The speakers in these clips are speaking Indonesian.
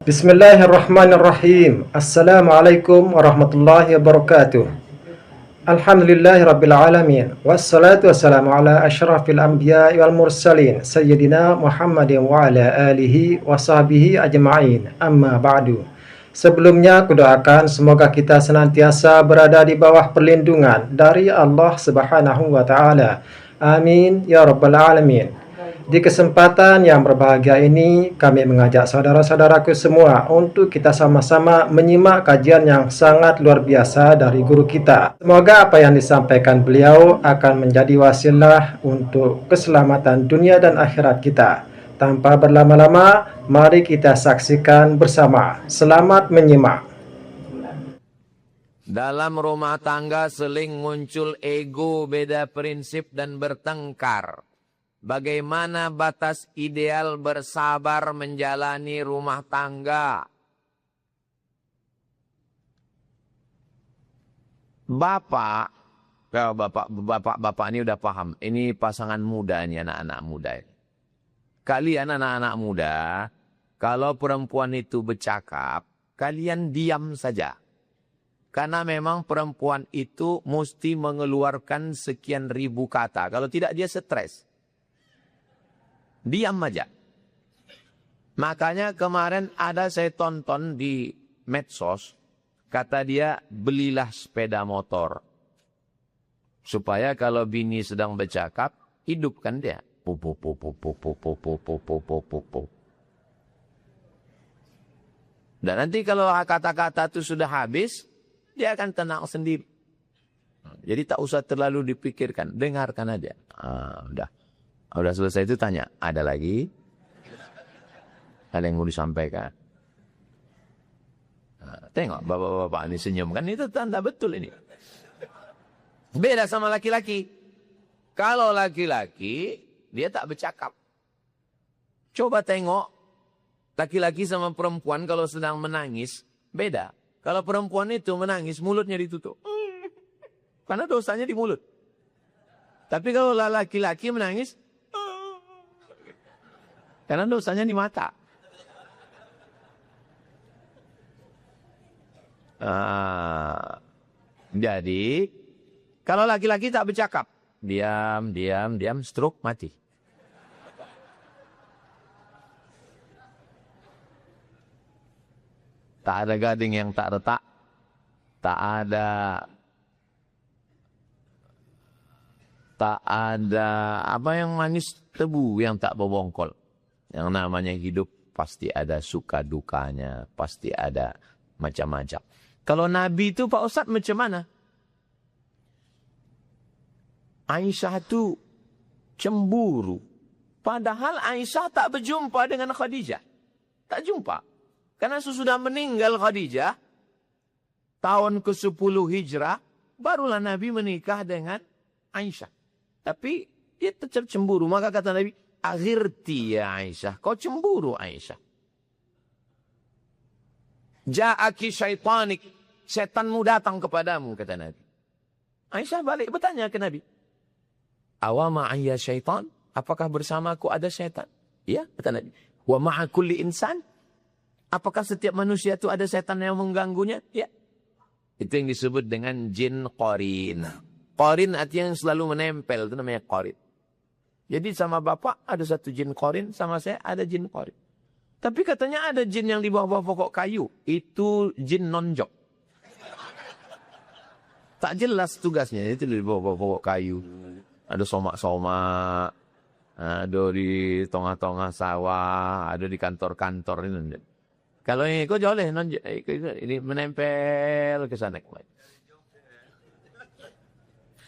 Bismillahirrahmanirrahim. Assalamualaikum warahmatullahi wabarakatuh. Alhamdulillahirabbil alamin. Wassalatu wassalamu ala asyrafil anbiya'i wal mursalin sayyidina Muhammadin wa ala alihi wa sahbihi ajma'in. Amma ba'du. Sebelumnya kudoakan semoga kita senantiasa berada di bawah perlindungan dari Allah Subhanahu wa taala. Amin ya rabbal alamin. Di kesempatan yang berbahagia ini, kami mengajak saudara-saudaraku semua untuk kita sama-sama menyimak kajian yang sangat luar biasa dari guru kita. Semoga apa yang disampaikan beliau akan menjadi wasilah untuk keselamatan dunia dan akhirat kita. Tanpa berlama-lama, mari kita saksikan bersama. Selamat menyimak. Dalam rumah tangga seling muncul ego, beda prinsip dan bertengkar. Bagaimana batas ideal bersabar menjalani rumah tangga? Bapak ini udah paham. Ini pasangan muda, ini anak-anak muda. Kalian anak-anak muda, kalau perempuan itu bercakap, kalian diam saja. Karena memang perempuan itu mesti mengeluarkan sekian ribu kata. Kalau tidak dia stres. Diam aja. Makanya kemarin ada saya tonton di medsos. Kata dia, belilah sepeda motor. Supaya kalau bini sedang bercakap, hidupkan dia. Dan nanti kalau kata-kata itu sudah habis, dia akan tenang sendiri. Jadi tak usah terlalu dipikirkan. Dengarkan aja. Udah selesai itu tanya, ada lagi? Ada yang mau disampaikan? Tengok bapak-bapak ini senyum. Kan itu tanda betul ini. Beda sama laki-laki. Kalau laki-laki, dia tak bercakap. Coba tengok, laki-laki sama perempuan kalau sedang menangis, beda. Kalau perempuan itu menangis, mulutnya ditutup. Karena dosanya di mulut. Tapi kalau laki-laki menangis, karena dosanya di mata. Jadi, kalau laki-laki tak bercakap, diam, stroke, mati. Tak ada gading yang tak retak, tak ada apa yang manis, tebu yang tak berbongkol. Yang namanya hidup pasti ada suka dukanya, pasti ada macam-macam. Kalau Nabi itu Pak Ustadz macam mana? Aisyah itu cemburu. Padahal Aisyah tak berjumpa dengan Khadijah. Tak jumpa. Karena sesudah meninggal Khadijah, tahun ke-10 Hijrah, barulah Nabi menikah dengan Aisyah. Tapi dia tetap cemburu. Maka kata Nabi, aghirti ya Aisyah. Kau cemburu Aisyah. Ja'aki syaitanik. Setanmu datang kepadamu, kata Nabi. Aisyah balik bertanya ke Nabi. Awa ma'ayya syaitan? Apakah bersamaku ada syaitan? Ya, kata Nabi. Wa ma'a kulli insan? Apakah setiap manusia itu ada setan yang mengganggunya? Ya. Itu yang disebut dengan jin qarin. Qarin artinya yang selalu menempel. Itu namanya qarin. Jadi sama bapak ada satu jin qarin. Sama saya ada jin qarin. Tapi katanya ada jin yang di bawah pokok kayu. Itu jin nonjok. Tak jelas tugasnya. Itu di bawah pokok kayu. Ada somak-somak. Ada di tengah-tengah sawah. Ada di kantor-kantor. Kalau ini kok jauh lah. Ini menempel ke sana.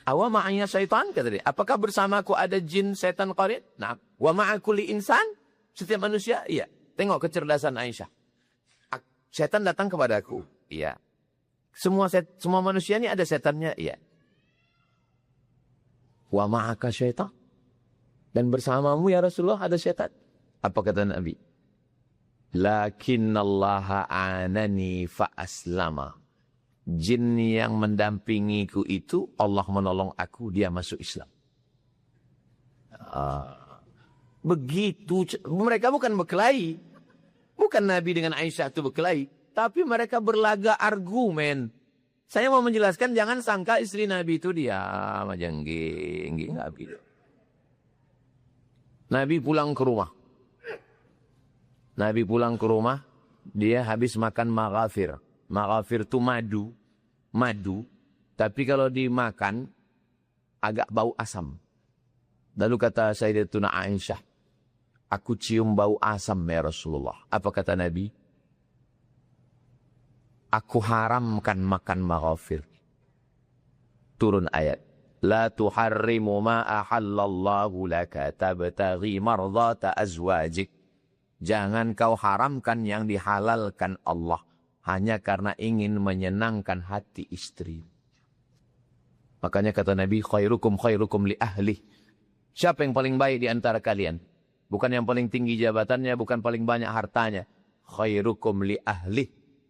Awa ma'anya syaitan, kata dia. Apakah bersamaku ada jin setan qarin? Nah, wa ma'akuli insan? Setiap manusia? Iya. Tengok kecerdasan Aisyah. Setan datang kepadaku. Iya. Semua manusia ini ada setannya? Iya. Wa ma'aka syaitan? Dan bersamamu ya Rasulullah ada setan? Apa kata Nabi? Lakinnallaha anani fa aslama. Jin yang mendampingiku itu Allah menolong aku, dia masuk Islam. Begitu, mereka bukan berkelahi. Bukan Nabi dengan Aisyah itu berkelahi, tapi mereka berlaga argumen. Saya mau menjelaskan, jangan sangka istri Nabi itu diam aja, enggak begitu. Nabi pulang ke rumah. Nabi pulang ke rumah, dia habis makan maghafir. Maghafir itu madu, tapi kalau dimakan agak bau asam. Lalu kata Sayyidatuna Aisyah, aku cium bau asam ya Rasulullah. Apa kata Nabi? Aku haramkan makan maghafir. Turun ayat. La tuharrimu ma ahallallahu laka tabtaghi mardata azwajik. Jangan kau haramkan yang dihalalkan Allah hanya karena ingin menyenangkan hati istri. Makanya kata Nabi, khairukum li ahli. Siapa yang paling baik di antara kalian? Bukan yang paling tinggi jabatannya, bukan paling banyak hartanya. Khairukum li ahli.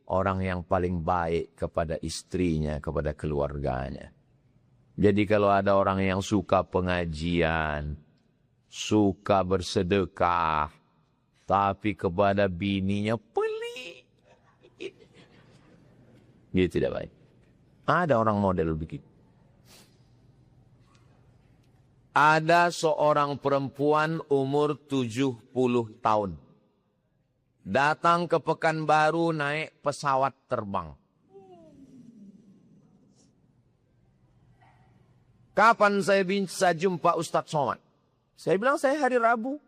Orang yang paling baik kepada istrinya, kepada keluarganya. Jadi kalau ada orang yang suka pengajian, suka bersedekah, tapi kepada bininya pelit, dia tidak baik. Ada orang model begitu. Ada seorang perempuan umur 70 tahun. Datang ke Pekanbaru naik pesawat terbang. Kapan saya bisa jumpa Ustadz Somad? Saya bilang saya hari Rabu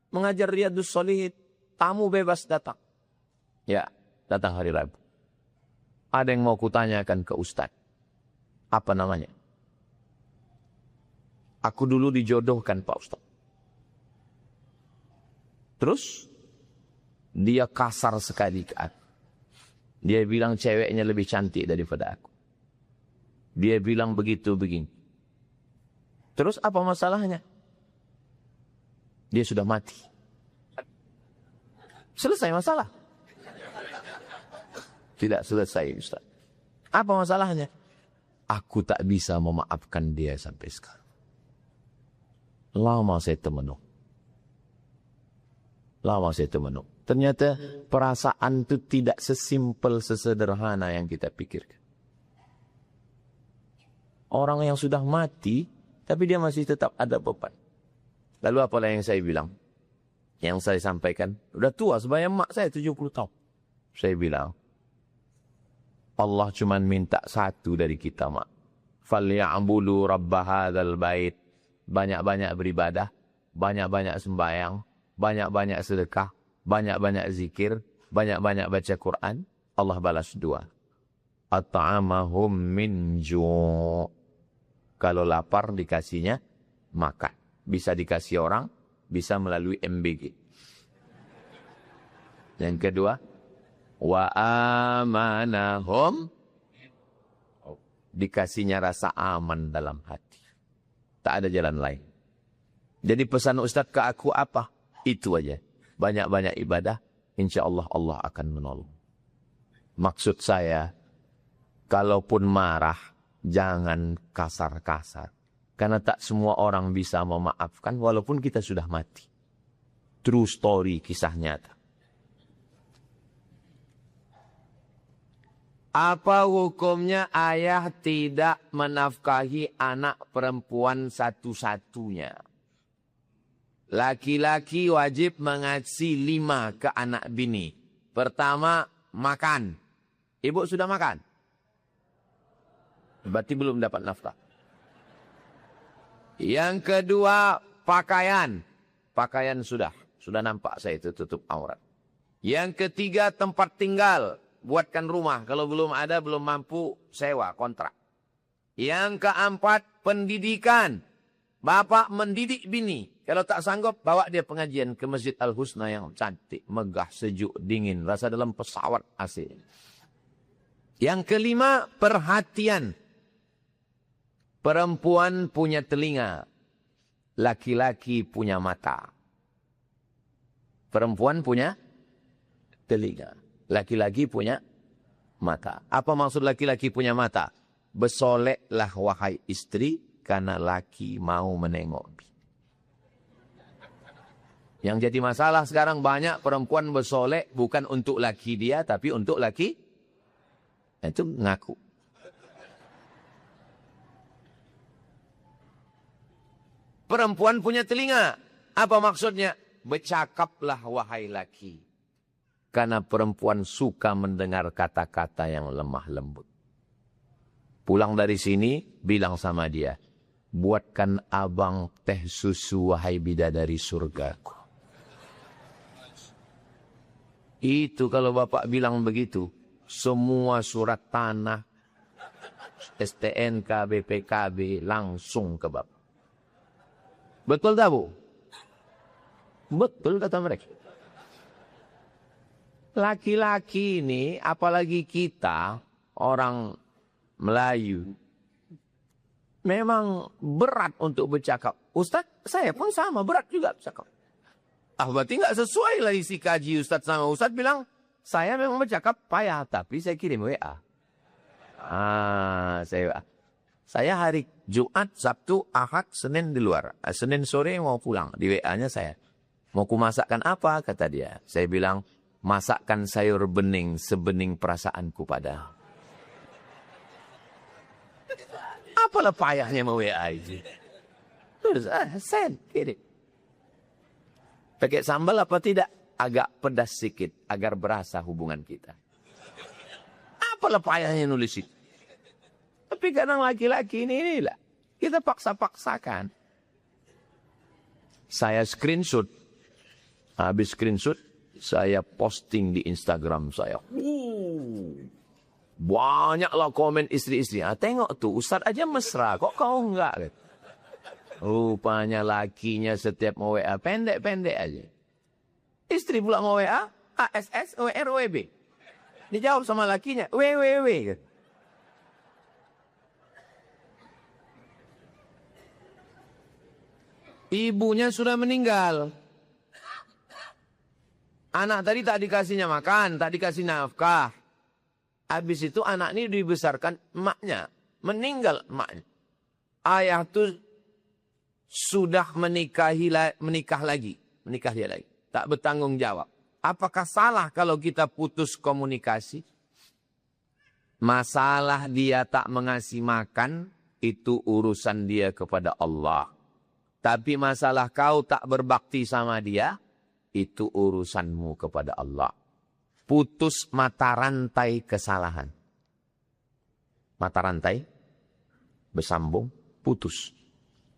mengajar Riyadus Shalihin. Tamu bebas datang. Ya, datang hari Rabu. Ada yang mau kutanyakan ke Ustadz. Apa namanya? Aku dulu dijodohkan Pak Ustadz. Terus dia kasar sekali ke aku. Dia bilang ceweknya lebih cantik daripada aku. Dia bilang begitu begini. Terus apa masalahnya? Dia sudah mati. Selesai masalah? Tidak selesai Ustaz. Apa masalahnya? Aku tak bisa memaafkan dia sampai sekarang. Lama saya termenung. Ternyata perasaan itu tidak sesimpel, sesederhana yang kita pikirkan. Orang yang sudah mati, tapi dia masih tetap ada beban. Lalu apalah yang saya bilang? Yang saya sampaikan, udah tua sebaya mak saya 70 tahun. Saya bilang, Allah cuma minta satu dari kita mak. Falya'budu rabb hadzal bait. Banyak-banyak beribadah, banyak-banyak sembahyang, banyak-banyak sedekah, banyak-banyak zikir, banyak-banyak baca Quran, Allah balas 2. At'amahum min ju'. Kalau lapar dikasihnya makan. Bisa dikasih orang, bisa melalui MBG. Yang kedua, wa amanahum. Dikasihnya rasa aman dalam hati. Tak ada jalan lain. Jadi pesan Ustaz ke aku apa? Itu aja. Banyak-banyak ibadah, insya Allah Allah akan menolong. Maksud saya, kalaupun marah, jangan kasar-kasar. Karena tak semua orang bisa memaafkan walaupun kita sudah mati. True story, kisah nyata. Apa hukumnya ayah tidak menafkahi anak perempuan satu-satunya? Laki-laki wajib mengasih 5 ke anak bini. Pertama, makan. Ibu sudah makan? Berarti belum dapat nafkah. Yang kedua, pakaian. Pakaian sudah nampak saya itu tutup aurat. Yang ketiga, tempat tinggal. Buatkan rumah. Kalau belum ada, belum mampu, sewa, kontrak. Yang keempat, pendidikan. Bapak mendidik bini. Kalau tak sanggup, bawa dia pengajian ke Masjid Al-Husna yang cantik, megah, sejuk, dingin. Rasa dalam pesawat AC. Yang kelima, perhatian. Perempuan punya telinga. Laki-laki punya mata. Perempuan punya telinga. Laki-laki punya mata. Apa maksud laki-laki punya mata? Bersoleklah wahai istri, karena laki mau menengok. Yang jadi masalah sekarang banyak perempuan bersolek bukan untuk laki dia, tapi untuk laki. Itu ngaku. Perempuan punya telinga. Apa maksudnya? Bercakaplah wahai laki. Karena perempuan suka mendengar kata-kata yang lemah lembut. Pulang dari sini, bilang sama dia, buatkan abang teh susu wahai bidadari surgaku. Itu kalau bapak bilang begitu, semua surat tanah, STNK, BPKB langsung ke bapak. Betul tak bu? Betul kata mereka. Laki-laki ini, apalagi kita, orang Melayu, memang berat untuk bercakap. Ustaz, saya pun sama, berat juga bercakap. Berarti nggak sesuai lah isi kaji Ustaz sama Ustaz bilang, saya memang bercakap payah, tapi saya kirim WA. Saya hari Jumat, Sabtu, Ahad, Senin di luar. Senin sore mau pulang, di WA-nya saya. Mau kumasakkan apa, kata dia. Saya bilang, masakkan sayur bening sebening perasaanku pada. Apalah payahnya mau WA itu. Terus, send, kirim. Pakai sambal apa tidak? Agak pedas sedikit, agar berasa hubungan kita. Apalah payahnya nulis itu. Tapi kadang laki-laki ini lah, kita paksa-paksakan. Saya screenshot. Habis screenshot, saya posting di Instagram saya. Banyaklah komen istri-istri. Tengok tuh, Ustaz aja mesra, kok kau enggak? Rupanya lakinya setiap mau WA, pendek-pendek aja. Istri pula mau WA, ASS, WR, WB. Dijawab sama lakinya, WWW. Ibunya sudah meninggal. Anak tadi tak dikasihnya makan, tak dikasih nafkah. Habis itu anak ini dibesarkan emaknya. Meninggal emaknya. Ayah tuh sudah menikah lagi. Menikah dia lagi. Tak bertanggung jawab. Apakah salah kalau kita putus komunikasi? Masalah dia tak mengasih makan, itu urusan dia kepada Allah. Tapi masalah kau tak berbakti sama dia, itu urusanmu kepada Allah. Putus mata rantai kesalahan. Mata rantai, bersambung, putus.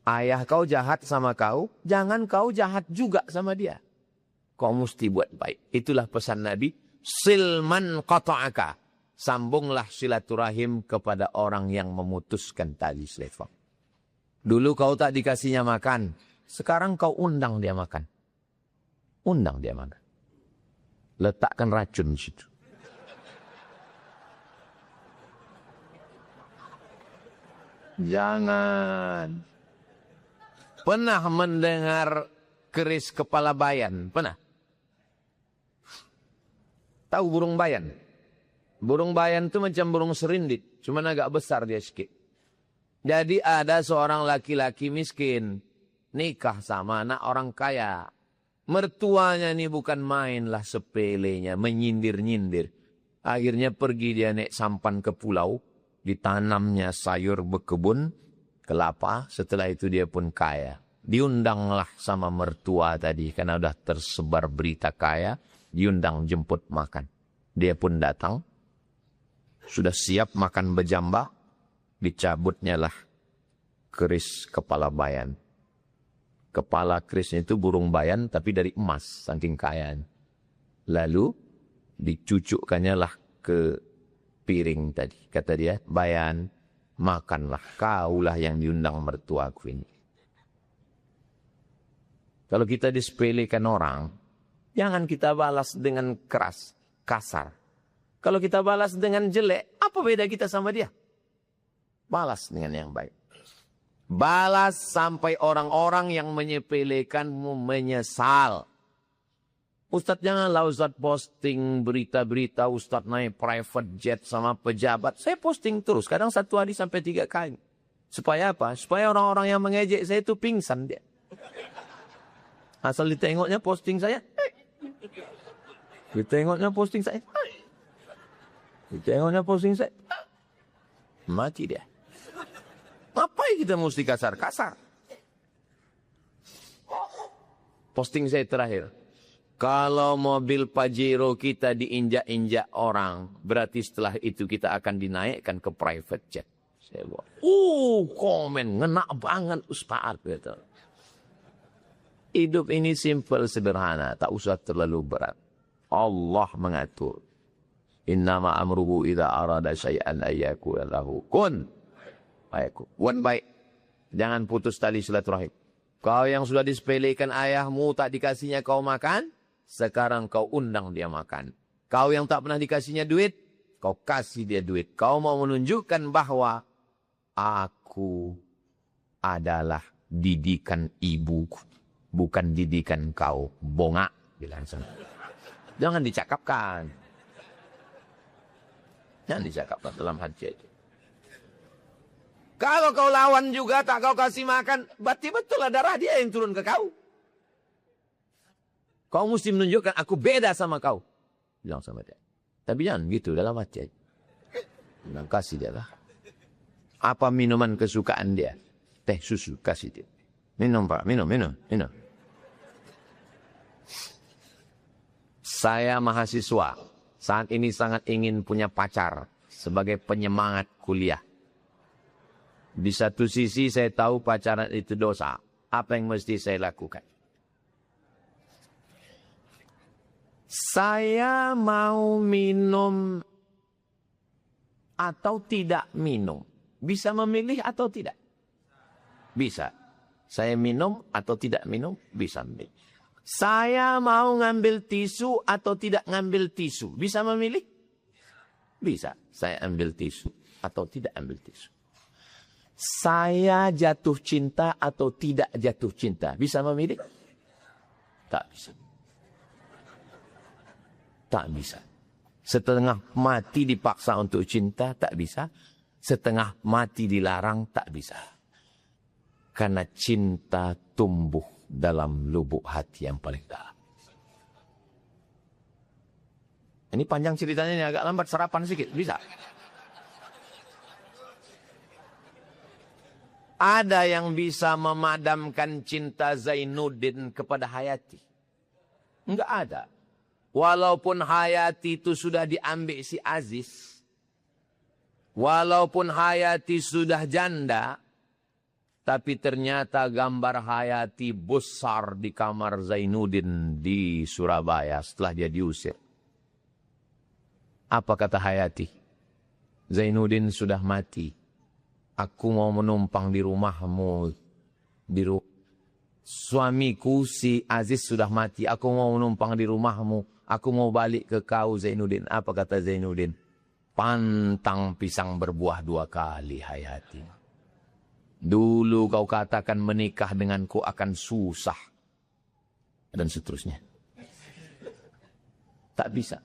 Ayah kau jahat sama kau, jangan kau jahat juga sama dia. Kau mesti buat baik. Itulah pesan Nabi. Silman qata'aka. Sambunglah silaturahim kepada orang yang memutuskan tali silaturahim. Dulu kau tak dikasihnya makan. Sekarang kau undang dia makan. Undang dia makan. Letakkan racun di situ. Jangan. Pernah mendengar keris kepala bayan? Pernah? Tahu burung bayan? Burung bayan itu macam burung serindit. Cuma agak besar dia sedikit. Jadi ada seorang laki-laki miskin. Nikah sama anak orang kaya. Mertuanya ini bukan main lah sepelenya. Menyindir-nyindir. Akhirnya pergi dia naik sampan ke pulau. Ditanamnya sayur berkebun. Kelapa. Setelah itu dia pun kaya. Diundanglah sama mertua tadi. Karena sudah tersebar berita kaya. Diundang jemput makan. Dia pun datang. Sudah siap makan berjambah. Dicabutnya lah keris kepala bayan. Kepala kerisnya itu burung bayan tapi dari emas. Saking kaya. Lalu dicucukkannya lah ke piring tadi. Kata dia, bayan, makanlah. Kaulah yang diundang mertuaku ini. Kalau kita disepelekan orang, jangan kita balas dengan keras, kasar. Kalau kita balas dengan jelek, apa beda kita sama dia? Balas dengan yang baik. Balas sampai orang-orang yang menyepelekanmu menyesal. Ustadz janganlah Ustadz posting berita-berita Ustadz naik private jet sama pejabat. Saya posting terus, kadang 1 hari sampai 3 kali. Supaya apa? Supaya orang-orang yang mengejek saya itu pingsan dia. Asal ditengoknya posting saya. Ditengoknya posting saya. Ditengoknya posting saya. Mati dia. Ngapain kita mesti kasar-kasar? Posting saya terakhir. Kalau mobil Pajero kita diinjak-injak orang, berarti setelah itu kita akan dinaikkan ke private jet. Saya buat, komen, ngena banget Ustaz. Gitu. Hidup ini simple, sederhana, tak usah terlalu berat. Allah mengatur. Innama amruhu idza arada syai'an ayyakuna lahu kun fayakun. Buat baik. Jangan putus tali silaturahim. Kau yang sudah disepelekan ayahmu tak dikasihnya kau makan, sekarang kau undang dia makan. Kau yang tak pernah dikasihnya duit, kau kasih dia duit. Kau mau menunjukkan bahwa aku adalah didikan ibuku, bukan didikan kau. Bongak, bilang sana. Jangan dicakapkan. Jangan dicakapkan dalam hati aja. Kalau kau lawan juga tak kau kasih makan, berarti betul lah darah dia yang turun ke kau. Kau mesti menunjukkan aku beda sama kau. Bilang sama dia. Tapi jangan gitu dalam hati aja. Bilang kasih dia lah. Apa minuman kesukaan dia? Teh susu, kasih dia. Minum Pak, minum. Saya mahasiswa. Saat ini sangat ingin punya pacar sebagai penyemangat kuliah. Di satu sisi saya tahu pacaran itu dosa. Apa yang mesti saya lakukan? Saya mau minum atau tidak minum. Bisa memilih atau tidak? Bisa. Saya minum atau tidak minum? Bisa memilih. Saya mau ngambil tisu atau tidak ngambil tisu. Bisa memilih? Bisa. Saya ambil tisu atau tidak ambil tisu. Saya jatuh cinta atau tidak jatuh cinta. Bisa memilih? Tak bisa. Tak bisa. Setengah mati dipaksa untuk cinta, tak bisa. Setengah mati dilarang, tak bisa. Karena cinta tumbuh dalam lubuk hati yang paling dalam. Ini panjang ceritanya, ini agak lambat, sarapan sedikit, bisa? Ada yang bisa memadamkan cinta Zainuddin kepada Hayati? Enggak ada. Walaupun Hayati itu sudah diambil si Aziz, walaupun Hayati sudah janda, tapi ternyata gambar Hayati besar di kamar Zainuddin di Surabaya setelah dia diusir. Apa kata Hayati? Zainuddin sudah mati. Aku mau menumpang di rumahmu. Suamiku si Aziz sudah mati. Aku mau menumpang di rumahmu. Aku mau balik ke kau Zainuddin. Apa kata Zainuddin? Pantang pisang berbuah 2 kali Hayati. Dulu kau katakan menikah denganku akan susah. Dan seterusnya. Tak bisa.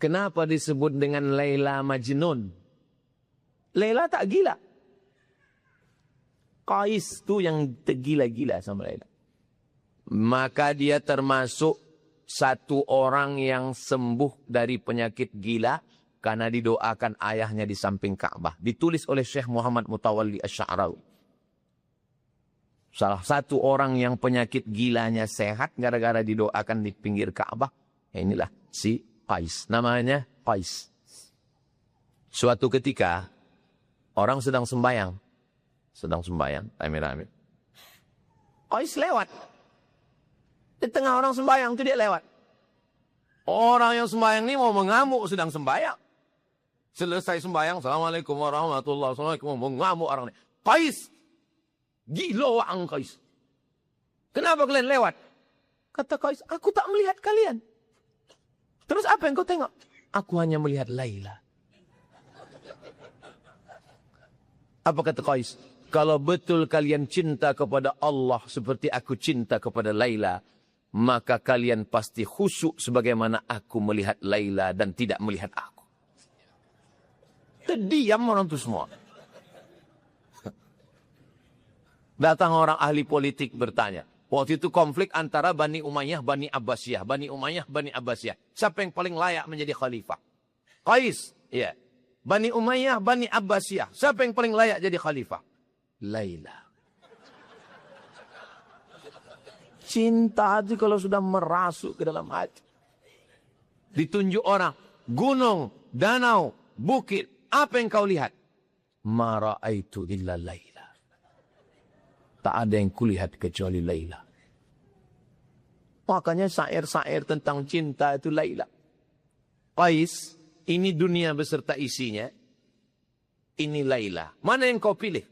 Kenapa disebut dengan Laila Majnun? Laila tak gila. Qais tu yang tergila-gila sama Laila. Maka dia termasuk satu orang yang sembuh dari penyakit gila karena didoakan ayahnya di samping Ka'bah. Ditulis oleh Syekh Muhammad Mutawalli Asy-Sya'rawi. Salah satu orang yang penyakit gilanya sehat gara-gara didoakan di pinggir Ka'bah. Inilah si Qais. Namanya Qais. Suatu ketika orang sedang sembahyang. Rame-rame. Qais lewat. Di tengah orang sembahyang itu dia lewat. Orang yang sembahyang ini mau mengamuk sedang sembahyang. Selesai sembahyang, Assalamualaikum warahmatullahi wabarakatuh. Mengamuk orang ini. Qais. Gila wang Qais. Kenapa kalian lewat? Kata Qais, aku tak melihat kalian. Terus apa yang kau tengok? Aku hanya melihat Laila. Apa kata Qais? Kalau betul kalian cinta kepada Allah seperti aku cinta kepada Laila, maka kalian pasti khusyuk sebagaimana aku melihat Laila dan tidak melihat aku. Terdiam orang itu semua. Datang orang ahli politik bertanya, Waktu itu konflik antara Bani Umayyah, Bani Abbasiyah. Bani Umayyah, Bani Abbasiyah. Siapa yang paling layak menjadi khalifah? Qais. Ya. Bani Umayyah, Bani Abbasiyah. Siapa yang paling layak jadi khalifah? Laila. Cinta itu kalau sudah merasuk ke dalam hati. Ditunjuk orang. Gunung, danau, bukit. Apa yang kau lihat? Ma ra'aitu illa Laila. Tak ada yang kulihat kecuali Laila. Makanya syair-syair tentang cinta itu Laila. Qais, ini dunia beserta isinya. Ini Laila. Mana yang kau pilih?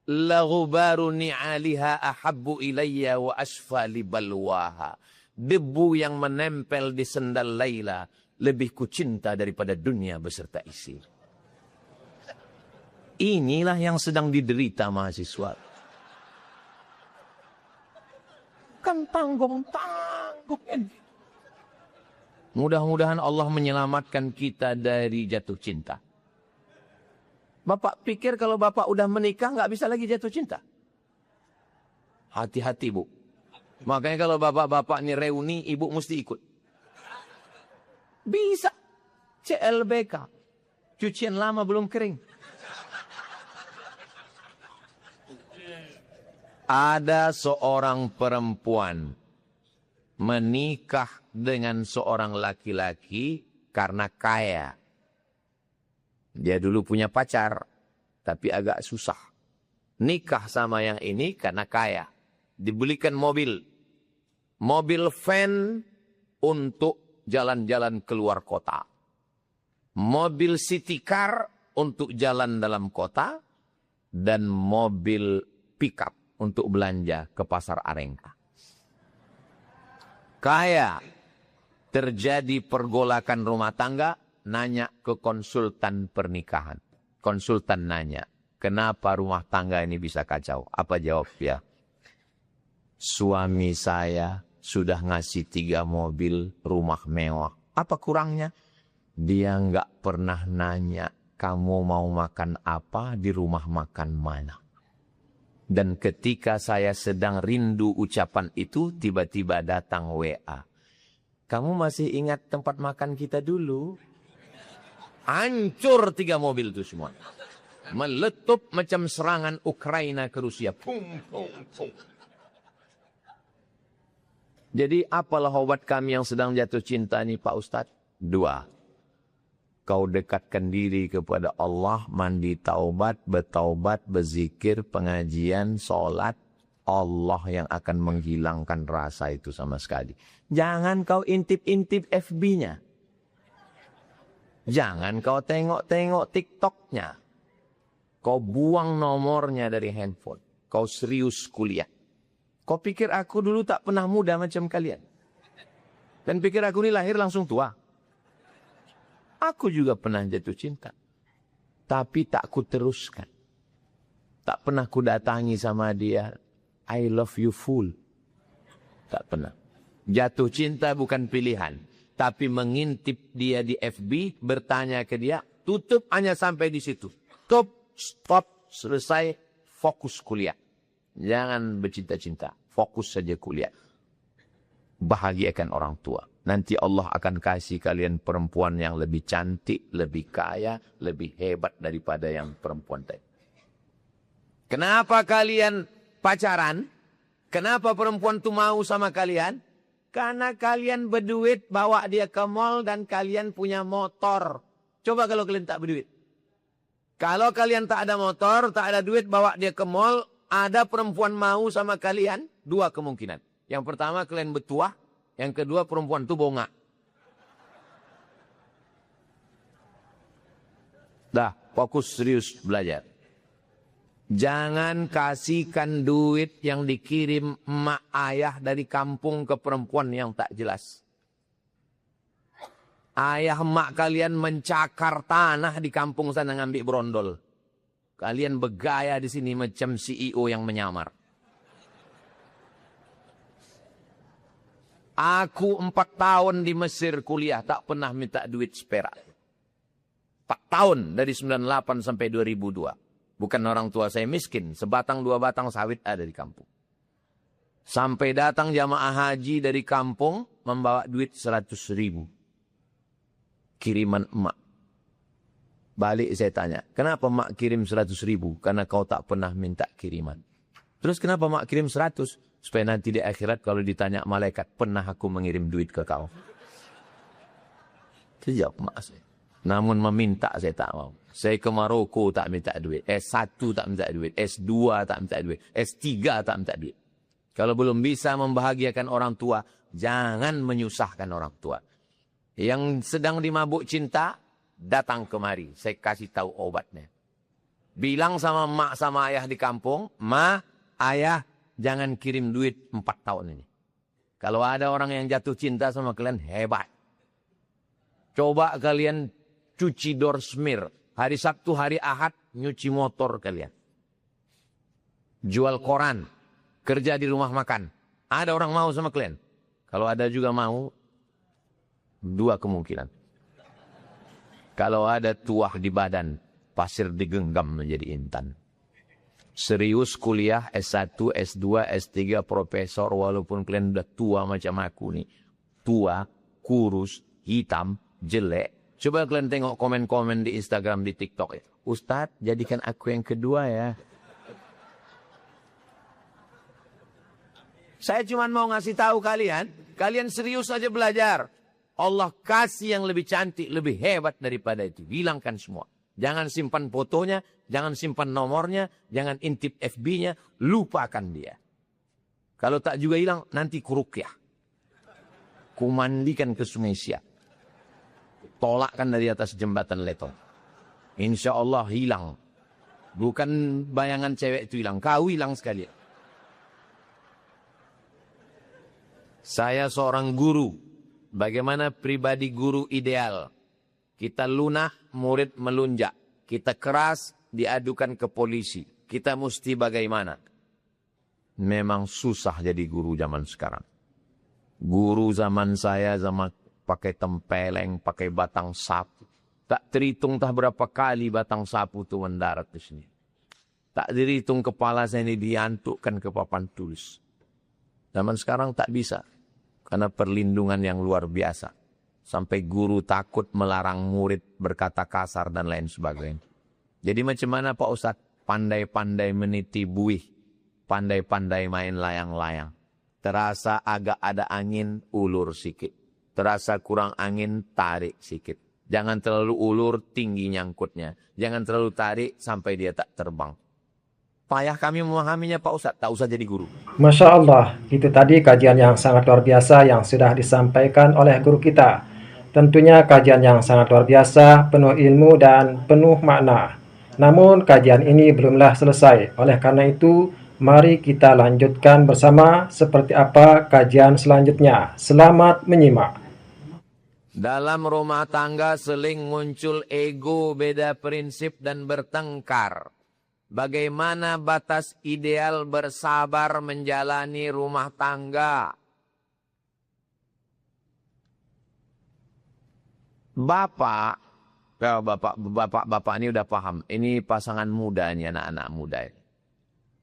La ghubaru ni'aliha ahabbu ilayya wa asfa li balwaha. Debu yang menempel di sendal Laila lebih kucinta daripada dunia beserta isi. Inilah yang sedang diderita mahasiswa. Kan tanggung-tanggung ini. Mudah-mudahan Allah menyelamatkan kita dari jatuh cinta. Bapak pikir kalau bapak udah menikah nggak bisa lagi jatuh cinta? Hati-hati bu. Makanya kalau bapak-bapak ini reuni, ibu mesti ikut. Bisa. CLBK. Cucian lama belum kering. Ada seorang perempuan menikah dengan seorang laki-laki karena kaya. Dia dulu punya pacar, tapi agak susah. Nikah sama yang ini karena kaya. Dibelikan mobil. Mobil van untuk jalan-jalan keluar kota. Mobil city car untuk jalan dalam kota. Dan mobil pickup untuk belanja ke pasar Arengka. Kaya. Terjadi pergolakan rumah tangga, nanya ke konsultan pernikahan. Konsultan nanya, kenapa rumah tangga ini bisa kacau? Apa jawab dia? Suami saya sudah ngasih 3 mobil rumah mewah. Apa kurangnya? Dia nggak pernah nanya, kamu mau makan apa di rumah makan mana? Dan ketika saya sedang rindu ucapan itu, tiba-tiba datang WA. Kamu masih ingat tempat makan kita dulu? Hancur 3 mobil itu semua. Meletup macam serangan Ukraina ke Rusia. Pum, pum, pum. Jadi apalah obat kami yang sedang jatuh cinta ini Pak Ustadz? 2. Kau dekatkan diri kepada Allah, mandi taubat, bertaubat, berzikir, pengajian, sholat. Allah yang akan menghilangkan rasa itu sama sekali. Jangan kau intip-intip FB-nya. Jangan kau tengok-tengok TikTok-nya. Kau buang nomornya dari handphone. Kau serius kuliah. Kau pikir aku dulu tak pernah muda macam kalian? Dan pikir aku ini lahir langsung tua? Aku juga pernah jatuh cinta. Tapi tak ku teruskan. Tak pernah ku datangi sama dia. I love you full. Tak pernah. Jatuh cinta bukan pilihan. Tapi mengintip dia di FB, bertanya ke dia, tutup hanya sampai di situ. Stop, selesai, fokus kuliah. Jangan bercinta-cinta, fokus saja kuliah. Bahagiakan orang tua. Nanti Allah akan kasih kalian perempuan yang lebih cantik, lebih kaya, lebih hebat daripada yang perempuan tadi. Kenapa kalian pacaran? Kenapa perempuan itu mau sama kalian? Karena kalian berduit, bawa dia ke mall dan kalian punya motor. Coba kalau kalian tak berduit. Kalau kalian tak ada motor, tak ada duit, bawa dia ke mall, ada perempuan mau sama kalian, 2 kemungkinan. Yang pertama kalian bertuah, yang kedua perempuan itu bonga. Dah, fokus serius belajar. Jangan kasihkan duit yang dikirim emak ayah dari kampung ke perempuan yang tak jelas. Ayah emak kalian mencakar tanah di kampung sana ngambil brondol. Kalian bergaya di sini macam CEO yang menyamar. Aku 4 tahun di Mesir kuliah tak pernah minta duit seperak. 4 tahun dari 98 sampai 2002. Bukan orang tua saya miskin, sebatang 2 batang sawit ada di kampung. Sampai datang jamaah haji dari kampung membawa duit 100.000. Kiriman emak. Balik saya tanya, kenapa mak kirim 100.000? Karena kau tak pernah minta kiriman. Terus kenapa mak kirim 100? Supaya nanti di akhirat kalau ditanya malaikat, pernah aku mengirim duit ke kau? Itu jawab mak saya. Namun meminta saya tak mau. Saya ke Maroko tak minta duit. S1 tak minta duit. S2 tak minta duit. S3 tak minta duit. Kalau belum bisa membahagiakan orang tua, jangan menyusahkan orang tua. Yang sedang dimabuk cinta, datang kemari. Saya kasih tahu obatnya. Bilang sama mak sama ayah di kampung, ma, ayah, jangan kirim duit 4 tahun ini. Kalau ada orang yang jatuh cinta sama kalian, hebat. Coba kalian cuci door smear. Hari Sabtu, hari Ahad, nyuci motor kalian. Jual koran. Kerja di rumah makan. Ada orang mau sama kalian? Kalau ada juga mau, 2 kemungkinan. Kalau ada tuah di badan, pasir digenggam menjadi intan. Serius kuliah S1, S2, S3, profesor, walaupun kalian udah tua macam aku nih. Tua, kurus, hitam, jelek. Coba kalian tengok komen-komen di Instagram, di TikTok ya. Ustadz, jadikan aku yang kedua ya. Saya cuma mau ngasih tahu kalian serius aja belajar. Allah kasih yang lebih cantik, lebih hebat daripada itu. Hilangkan semua. Jangan simpan fotonya, jangan simpan nomornya, jangan intip FB-nya, lupakan dia. Kalau tak juga hilang, nanti kurukyah. Kumandikan ke Sungai Siak. Tolakkan dari atas jembatan Leton. Insya Allah hilang. Bukan bayangan cewek itu hilang, kau hilang sekalian. Saya seorang guru. Bagaimana pribadi guru ideal? Kita lunah, murid melunjak. Kita keras, diadukan ke polisi. Kita mesti bagaimana? Memang susah jadi guru zaman sekarang. Guru zaman saya sama pakai tempeleng, pakai batang sapu. Tak terhitung tak berapa kali batang sapu itu mendarat di sini. Tak dihitung kepala saya ini diantukkan ke papan tulis. Zaman sekarang tak bisa. Karena perlindungan yang luar biasa. Sampai guru takut melarang murid berkata kasar dan lain sebagainya. Jadi macam mana Pak Ustadz? Pandai-pandai meniti buih. Pandai-pandai main layang-layang. Terasa agak ada angin, ulur sikit. Terasa kurang angin, tarik sikit. Jangan terlalu ulur, tinggi nyangkutnya. Jangan terlalu tarik sampai dia tak terbang. Payah kami memahaminya Pak Ustadz, tak usah jadi guru. Masya Allah, itu tadi kajian yang sangat luar biasa yang sudah disampaikan oleh guru kita. Tentunya kajian yang sangat luar biasa, penuh ilmu dan penuh makna. Namun kajian ini belumlah selesai. Oleh karena itu, mari kita lanjutkan bersama seperti apa kajian selanjutnya. Selamat menyimak. Dalam rumah tangga sering muncul ego, beda prinsip dan bertengkar. Bagaimana batas ideal bersabar menjalani rumah tangga? Bapak ini udah paham. Ini pasangan muda, ini anak-anak muda.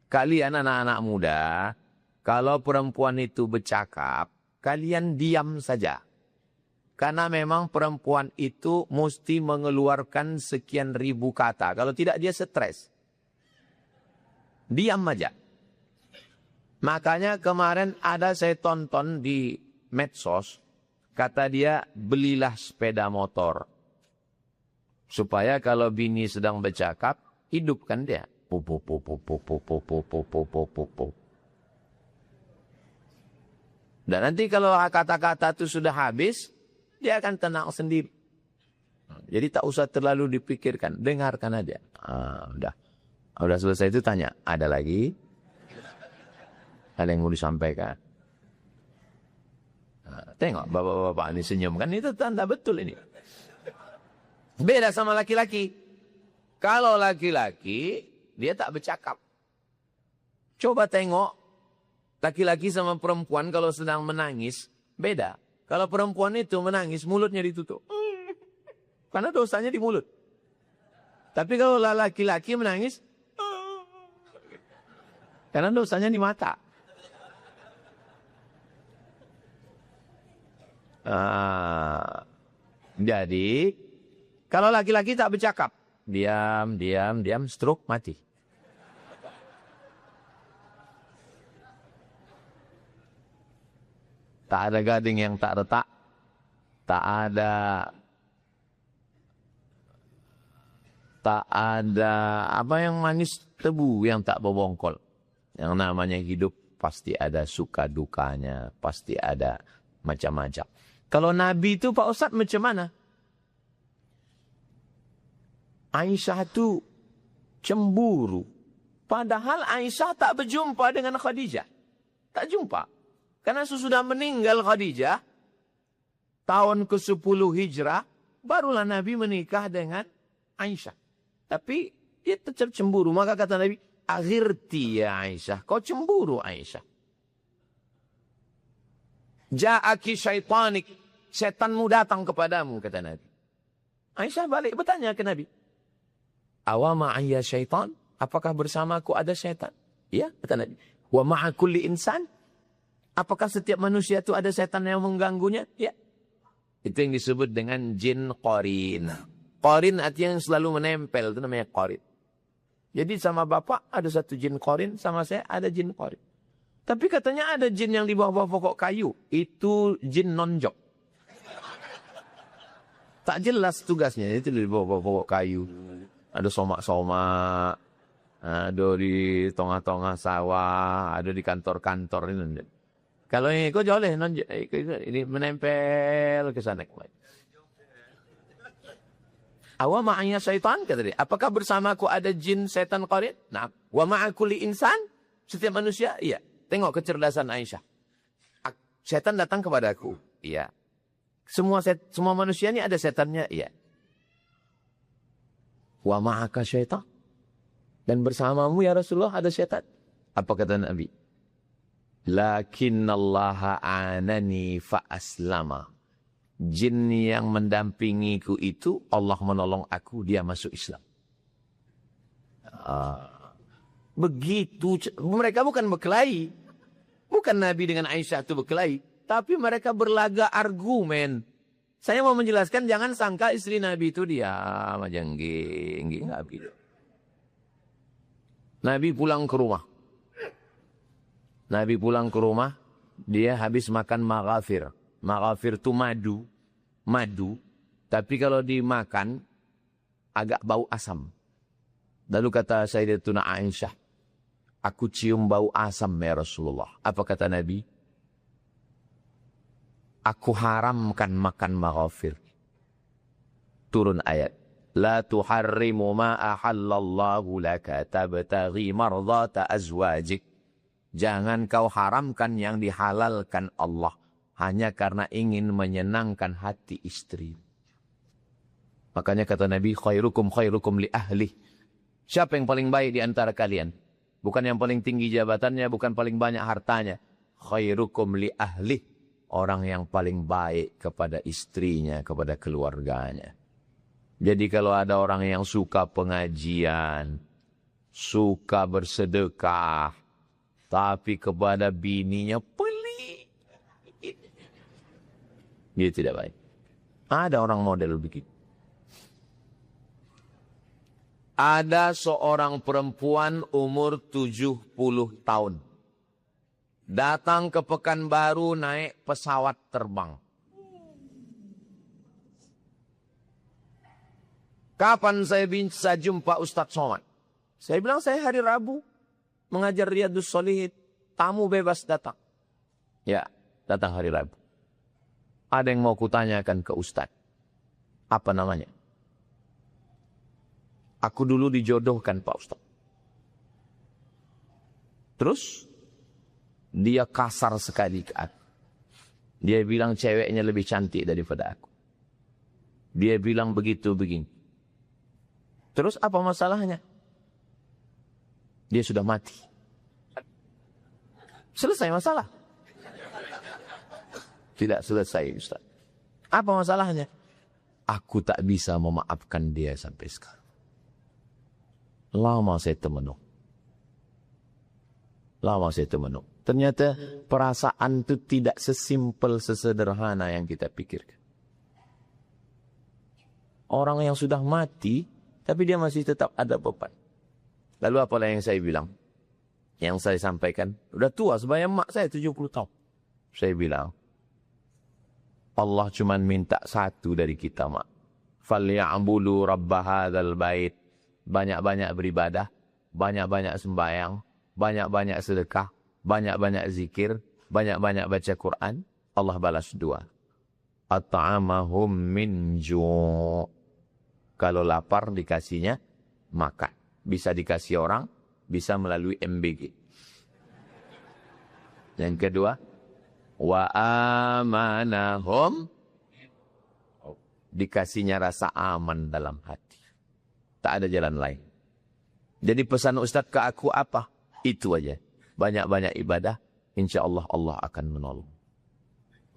Kalian anak-anak muda, kalau perempuan itu bercakap, kalian diam saja. Karena memang perempuan itu mesti mengeluarkan sekian ribu kata. Kalau tidak dia stres. Diam aja. Makanya kemarin ada saya tonton di medsos. Kata dia, belilah sepeda motor. Supaya kalau bini sedang bercakap, hidupkan dia. Dan nanti kalau kata-kata itu sudah habis, dia akan tenang sendiri. Jadi tak usah terlalu dipikirkan. Dengarkan aja. Udah selesai itu tanya, ada lagi? Ada yang mau disampaikan? Tengok bapak-bapak ini senyum. Kan itu tanda betul ini. Beda sama laki-laki. Kalau laki-laki, dia tak bercakap. Coba tengok, laki-laki sama perempuan kalau sedang menangis, beda. Kalau perempuan itu menangis, mulutnya ditutup. Karena dosanya di mulut. Tapi kalau laki-laki menangis, karena dosanya di mata. Jadi, kalau laki-laki tak bercakap, diam, stroke, mati. Tak ada gading yang tak retak, tak ada apa yang manis, tebu yang tak berbongkol. Yang namanya hidup pasti ada suka dukanya, pasti ada macam-macam. Kalau Nabi itu Pak Ustadz macam mana? Aisyah itu cemburu. Padahal Aisyah tak berjumpa dengan Khadijah. Tak jumpa. Karena sesudah meninggal Khadijah, tahun ke-10 Hijrah, barulah Nabi menikah dengan Aisyah. Tapi dia tetap cemburu. Maka kata Nabi, aghirti ya Aisyah. Kau cemburu Aisyah. Ja'aki syaitanik. Setanmu datang kepadamu, kata Nabi. Aisyah balik bertanya ke Nabi. Awama ayya syaitan? Apakah bersamaku ada syaitan? Ya, kata Nabi. Wa ma'a kulli insan? Apakah setiap manusia itu ada setan yang mengganggunya? Ya. Itu yang disebut dengan jin qarin. Qarin artinya yang selalu menempel, itu namanya qarin. Jadi sama bapak ada satu jin qarin, sama saya ada jin qarin. Tapi katanya ada jin yang di bawah pokok kayu. Itu jin nonjok. Tak jelas tugasnya, itu di bawah pokok kayu. Ada somak-somak, ada di tengah-tengah sawah, ada di kantor-kantor ini. Kalau ini kau joleh, ini menempel ke sana. Awa ma'anya syaitan, kata dia. Apakah bersamaku ada jin setan qarin? Nah, wa ma'akuli insan? Setiap manusia? Iya. Tengok kecerdasan Aisyah. Setan datang kepadaku. Iya. Semua manusia ini ada setannya? Iya. Wa ma'aka syaitan? Dan bersamamu ya Rasulullah ada setan? Apa kata Nabi? Lakinnallaha anani fa aslama. Jin yang mendampingiku itu Allah menolong aku, dia masuk Islam. Begitu, mereka bukan berkelahi. Bukan Nabi dengan Aisyah itu berkelahi. Tapi mereka berlaga argumen. Saya mau menjelaskan, jangan sangka istri Nabi itu diam aja. Enggak gitu. Nabi pulang ke rumah. Dia habis makan maghafir. Maghafir itu madu, tapi kalau dimakan agak bau asam. Lalu kata Sayyidatuna Aisyah, aku cium bau asam ya Rasulullah. Apa kata Nabi? Aku haramkan makan maghafir. Turun ayat. La tuharrimu ma ahallallahu laka tabtaghi mardata azwajik. Jangan kau haramkan yang dihalalkan Allah hanya karena ingin menyenangkan hati istri. Makanya kata Nabi, khairukum li ahli. Siapa yang paling baik di antara kalian? Bukan yang paling tinggi jabatannya, bukan paling banyak hartanya. Khairukum li ahli. Orang yang paling baik kepada istrinya, kepada keluarganya. Jadi kalau ada orang yang suka pengajian, suka bersedekah, tapi kepada bininya pelit, dia tidak baik. Ada orang model begitu. Ada seorang perempuan umur 70 tahun. Datang ke Pekanbaru naik pesawat terbang. Kapan saya bisa jumpa Ustadz Somad? Saya bilang saya hari Rabu mengajar Riyadus Shalihin. Tamu bebas datang. Ya, datang hari Rabu. Ada yang mau kutanyakan ke Ustadz. Apa namanya? Aku dulu dijodohkan Pak Ustadz. Terus? Dia kasar sekali ke aku. Dia bilang ceweknya lebih cantik daripada aku. Dia bilang begini. Terus apa masalahnya? Dia sudah mati. Selesai masalah? Tidak selesai Ustaz. Apa masalahnya? Aku tak bisa memaafkan dia sampai sekarang. Lama saya temenuk. Ternyata perasaan itu tidak sesimpel, sesederhana yang kita pikirkan. Orang yang sudah mati, tapi dia masih tetap ada beban. Lalu apalah yang saya bilang? Yang saya sampaikan, udah tua sebaya mak saya 70 tahun. Saya bilang, Allah cuma minta satu dari kita, mak. فَلْيَعْبُدُوا رَبَّ هَذَا الْبَيْتِ. Banyak-banyak beribadah, banyak-banyak sembahyang, banyak-banyak sedekah, banyak-banyak zikir, banyak-banyak baca Quran. Allah balas 2. At'amahum min ju'. Kalau lapar dikasihnya makan. Bisa dikasih orang, bisa melalui MBG. Yang kedua, wa amanahum, dikasihnya rasa aman dalam hati. Tak ada jalan lain. Jadi pesan Ustaz ke aku apa? Itu aja. Banyak-banyak ibadah, insya Allah Allah akan menolong.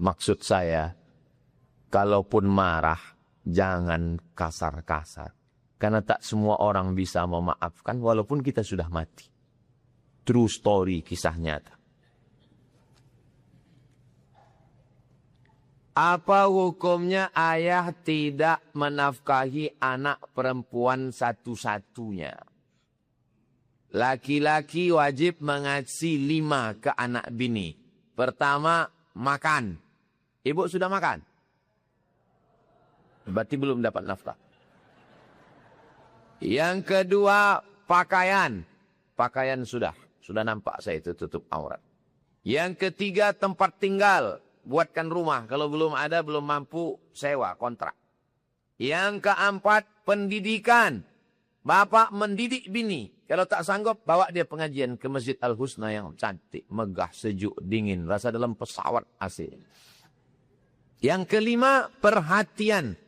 Maksud saya, kalaupun marah, jangan kasar-kasar. Karena tak semua orang bisa memaafkan walaupun kita sudah mati. True story, kisah nyata. Apa hukumnya ayah tidak menafkahi anak perempuan satu-satunya? Laki-laki wajib mengasih 5 ke anak bini. Pertama, makan. Ibu sudah makan? Berarti belum dapat nafkah. Yang kedua, pakaian. Pakaian sudah nampak saya itu tutup aurat. Yang ketiga, tempat tinggal. Buatkan rumah. Kalau belum ada, belum mampu, sewa, kontrak. Yang keempat, pendidikan. Bapak mendidik bini. Kalau tak sanggup, bawa dia pengajian ke Masjid Al-Husna yang cantik, megah, sejuk, dingin. Rasa dalam pesawat AC. Yang kelima, perhatian.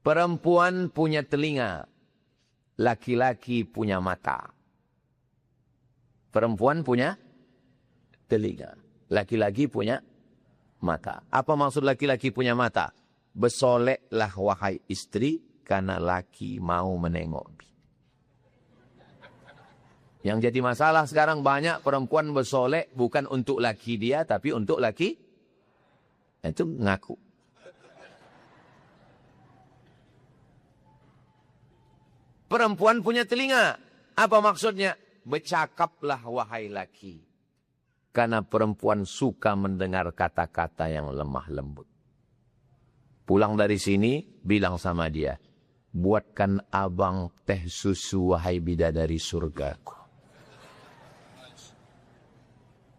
Perempuan punya telinga. Laki-laki punya mata. Perempuan punya telinga. Laki-laki punya mata. Apa maksud laki-laki punya mata? Bersoleklah wahai istri, karena laki mau menengok. Yang jadi masalah sekarang banyak perempuan bersolek bukan untuk laki dia, tapi untuk laki. Itu ngaku. Perempuan punya telinga. Apa maksudnya? Bercakaplah wahai laki. Karena perempuan suka mendengar kata-kata yang lemah lembut. Pulang dari sini, bilang sama dia, buatkan abang teh susu wahai bidadari surgaku.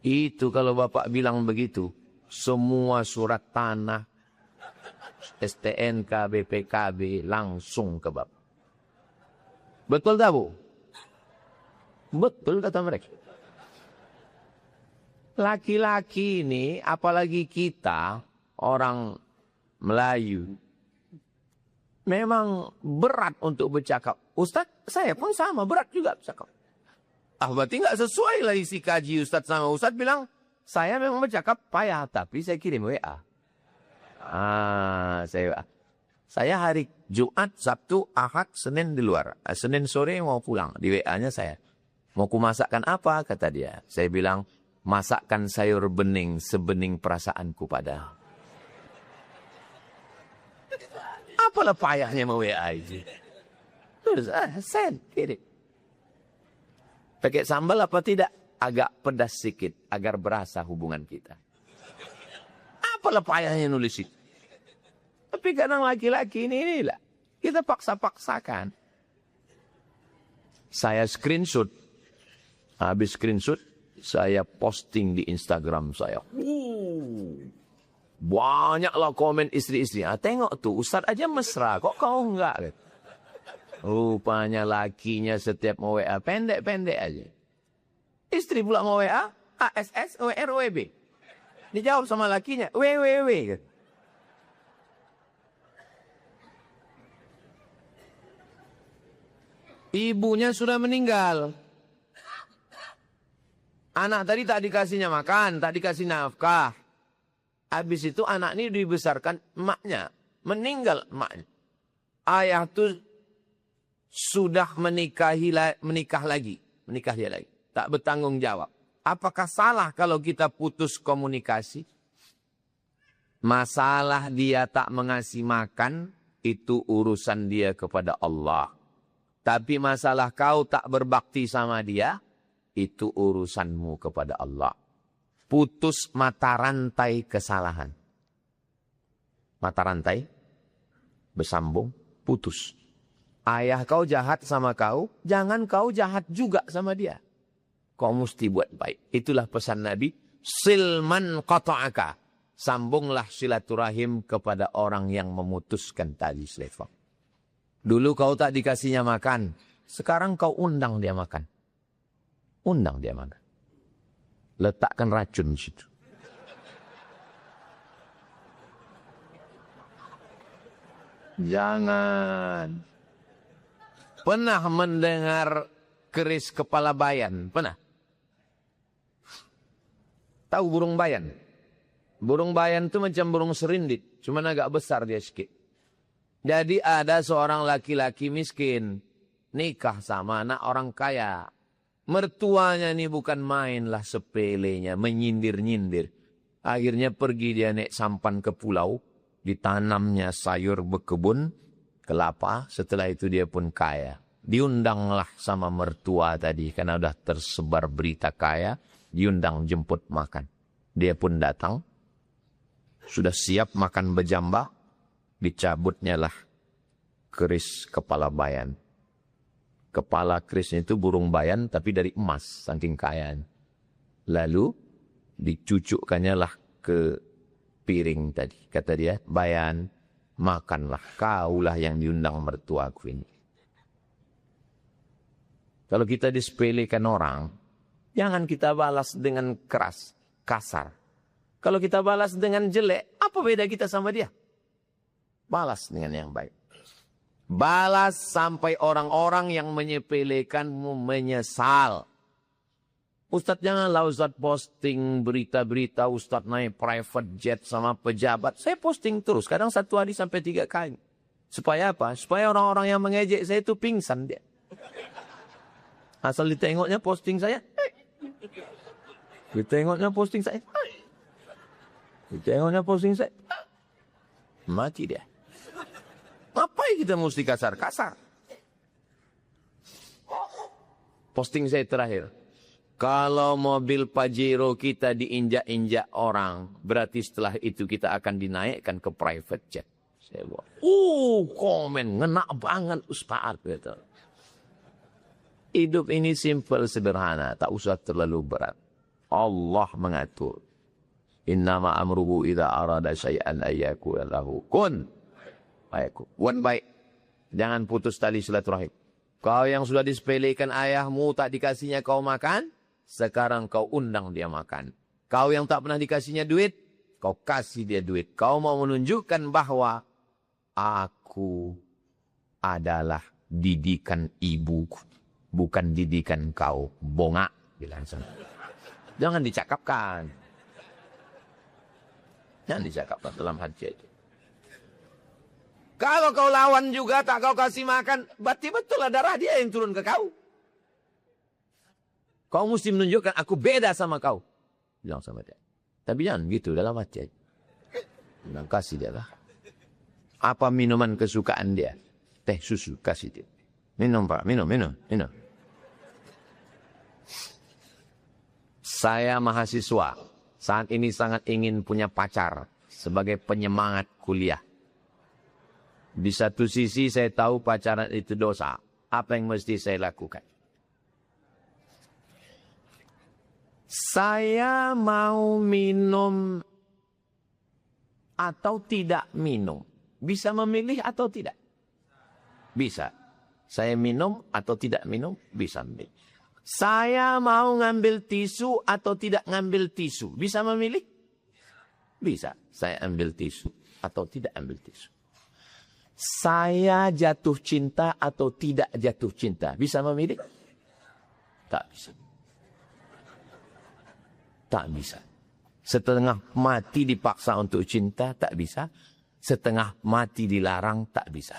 Itu kalau bapak bilang begitu, semua surat tanah, STNK, BPKB langsung ke bapak. Betul tak, Bu? Betul kata mereka. Laki-laki ini, apalagi kita, orang Melayu, memang berat untuk bercakap. Ustaz, saya pun sama, berat juga bercakap. Berarti nggak sesuai lah isi kaji Ustaz sama Ustaz bilang, saya memang bercakap payah, tapi saya kirim WA. Saya hari Jumat, Sabtu, Ahad, Senin di luar. Senin sore mau pulang, di WA-nya saya. Mau kumasakkan apa, kata dia. Saya bilang, masakkan sayur bening sebening perasaanku pada. Apalah payahnya mau WA itu. Terus, send, kirim. Pakai sambal apa tidak? Agak pedas sedikit, agar berasa hubungan kita. Apalah payahnya nulis itu. Tapi kadang laki-laki ini lah. Kita paksa-paksakan. Saya screenshot. Habis screenshot, saya posting di Instagram saya. Banyaklah komen istri-istri. Tengok tuh, Ustaz aja mesra. Kok kau enggak? Rupanya lakinya setiap mau WA, pendek-pendek aja. Istri pula mau WA, ASS, WR, WB. Dijawab sama lakinya, WWW. Ibunya sudah meninggal. Anak tadi tak dikasihnya makan, tak dikasih nafkah. Habis itu anak ini dibesarkan emaknya. Meninggal emaknya. Ayah tuh sudah menikah lagi. Menikah dia lagi. Tak bertanggung jawab. Apakah salah kalau kita putus komunikasi? Masalah dia tak mengasih makan, itu urusan dia kepada Allah. Tapi masalah kau tak berbakti sama dia, itu urusanmu kepada Allah. Putus mata rantai kesalahan. Mata rantai bersambung, putus. Ayah kau jahat sama kau, jangan kau jahat juga sama dia. Kau mesti buat baik. Itulah pesan Nabi. Silman qata'aka. Sambunglah silaturahim kepada orang yang memutuskan tali silaturahim. Dulu kau tak dikasihnya makan. Sekarang kau undang dia makan. Undang dia makan. Letakkan racun di situ. Jangan. Pernah mendengar keris kepala bayan? Pernah? Tahu burung bayan? Burung bayan itu macam burung serindit. Cuma agak besar dia sedikit. Jadi ada seorang laki-laki miskin. Nikah sama anak orang kaya. Mertuanya ini bukan mainlah sepelenya. Menyindir-nyindir. Akhirnya pergi dia naik sampan ke pulau. Ditanamnya sayur berkebun. Kelapa. Setelah itu dia pun kaya. Diundanglah sama mertua tadi. Karena sudah tersebar berita kaya. Diundang jemput makan. Dia pun datang. Sudah siap makan berjambah. Dicabutnya lah keris kepala bayan. Kepala kerisnya itu burung bayan tapi dari emas. Saking kaya. Lalu dicucukkannya lah ke piring tadi. Kata dia, bayan, makanlah. Kaulah yang diundang mertuaku ini. Kalau kita disepelekan orang, jangan kita balas dengan keras, kasar. Kalau kita balas dengan jelek, apa beda kita sama dia? Balas dengan yang baik. Balas sampai orang-orang yang menyepelekanmu menyesal. Ustadz janganlah Ustadz posting berita-berita Ustadz naik private jet sama pejabat. Saya posting terus, kadang 1 hari sampai 3 kali. Supaya apa? Supaya orang-orang yang mengejek saya itu pingsan dia. Asal ditengoknya posting saya. Ditengoknya posting saya. Ditengoknya posting saya. Mati dia. Ngapain kita mesti kasar-kasar? Posting saya terakhir. Kalau mobil Pajero kita diinjak-injak orang, berarti setelah itu kita akan dinaikkan ke private jet. Saya buat, komen, ngena banget Ustaz. Gitu. Hidup ini simple, sederhana, tak usah terlalu berat. Allah mengatur. Innama amruhu idza arada syai'an ayyakuna lahu kun fayakun. Buat baik. Jangan putus tali silaturahim. Kau yang sudah disepelekan ayahmu tak dikasihnya kau makan, sekarang kau undang dia makan. Kau yang tak pernah dikasihnya duit, kau kasih dia duit. Kau mau menunjukkan bahwa aku adalah didikan ibuku, bukan didikan kau. Bongak, bilang sana. Jangan dicakapkan. Jangan dicakapkan dalam hati aja. Kalau kau lawan juga tak kau kasih makan, berarti betul lah darah dia yang turun ke kau. Kau mesti menunjukkan aku beda sama kau. Bilang sama dia. Tapi jangan gitu dalam hati aja. Bilang kasih dia lah. Apa minuman kesukaan dia? Teh susu, kasih dia. Minum pak, minum. Saya mahasiswa. Saat ini sangat ingin punya pacar. Sebagai penyemangat kuliah. Di satu sisi saya tahu pacaran itu dosa. Apa yang mesti saya lakukan? Saya mau minum atau tidak minum. Bisa memilih atau tidak? Bisa. Saya minum atau tidak minum? Bisa memilih. Saya mau ngambil tisu atau tidak ngambil tisu? Bisa memilih? Bisa. Saya ambil tisu atau tidak ambil tisu. Saya jatuh cinta atau tidak jatuh cinta? Bisa memilih? Tak bisa. Tak bisa. Setengah mati dipaksa untuk cinta, tak bisa. Setengah mati dilarang, tak bisa.